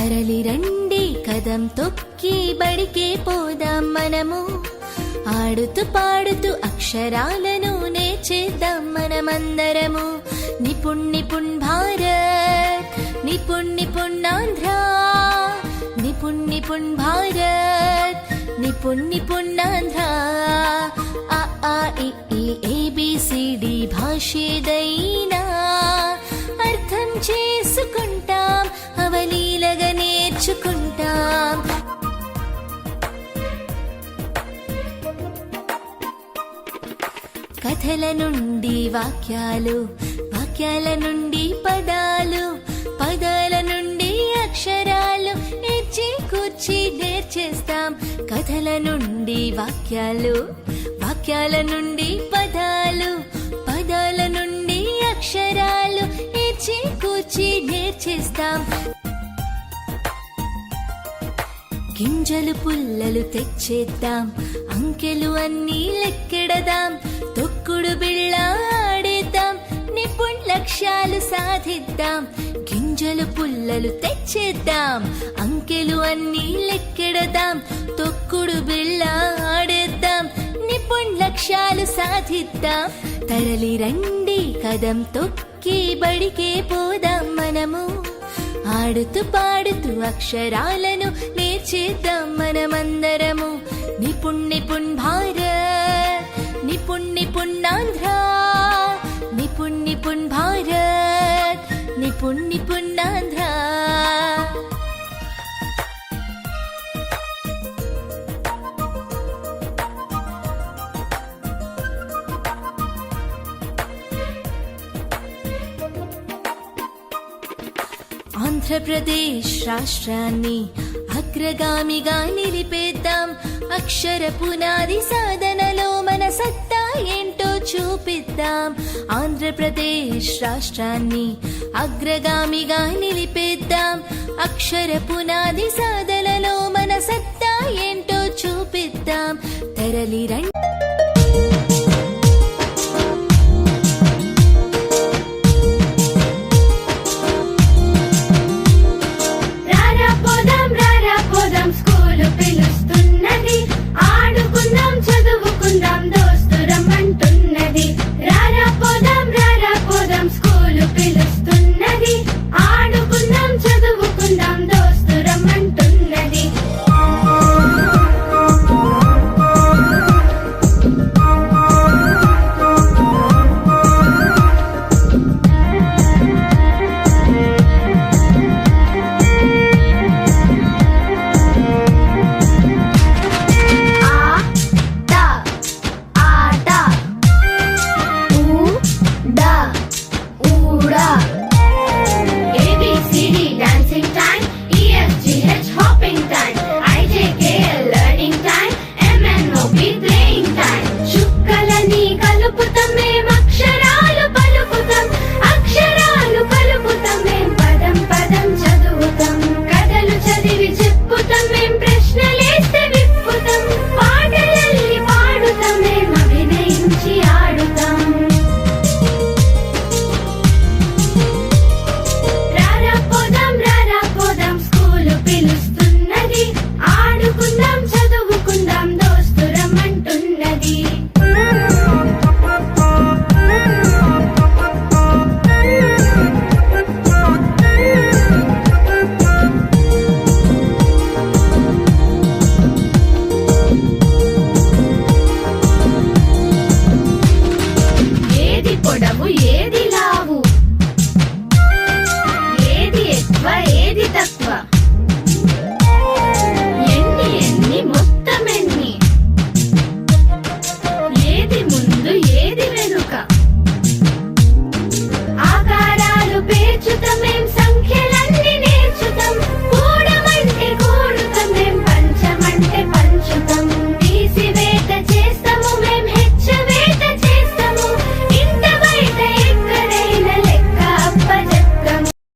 తరలి రండి కదం తొక్కి బడికే పోదాం మనము. ఆడుతూ పాడుతూ అక్షరాలను నేర్చేద్దాం మనమందరము. నిపుణ్ నిపుణ్ భారత్, నిపుణ్ నిపుణ్ ఆంధ్ర, నిపుణ్ నిపుణ్ భారత్, నిపుణ్ నిపుణ్ ఆంధ్ర. ఆ ఆ ఇ ఈ ABCD భాషేదైనా అర్థం చేసుకుంటాం, అవలీలగా నేర్చుకుంటాం. కథల నుండి వాక్యాలు, వాక్యాల నుండి పదాలు, పదాల నుండి అక్షరాలు ఇచ్చి కూర్చి నేర్చేస్తాం. కథల నుండి వాక్యాలు, వాక్యాల నుండి పదాలు, పదాల నుండి అక్షరాలు ఇచ్చి కూర్చి నేర్చేస్తాం. గింజలు పుల్లలు తెచ్చేద్దాం, అంకెలు అన్నీ లెక్కెడదాం. తొక్కుడు బిళ్ళ ఆడేద్దాం, నిపుణ్ లక్ష్యాలు సాధిద్దాం. గింజలు పుల్లలు తెచ్చేద్దాం, అంకెలు అన్నీ లెక్కెడదాం. తొక్కుడు బిళ్ళ ఆడేద్దాం, నిపుణ్ లక్ష్యాలు సాధిద్దాం. తరలి రండి కదం తొక్కి బడికే పోదాం మనము. ఆడుతూ పాడుతూ అక్షరాలను నేర్చేద్దాం మనమందరము. నిపుణ్ నిపుణ్ భారత్, నిపుణ్ నిపుణ్ ఆంధ్ర, నిపుణ్ నిపుణ్ భారత్, నిపుణ్ నిపుణ్ ఆంధ్ర. ఆంధ్రప్రదేశ్ రాష్ట్రాన్ని అగ్రగామిగా నిలిపేద్దాం. అక్షర పునాది సాధనలో మన సత్తా ఏంటో చూపిద్దాం. ఆంధ్రప్రదేశ్ రాష్ట్రాన్ని అగ్రగామిగా నిలిపేద్దాం. అక్షర పునాది సాధనలో మన సత్తా ఏంటో చూపిద్దాం. తరలి రండి ఏది ఎక్కువ ఏది తక్కువ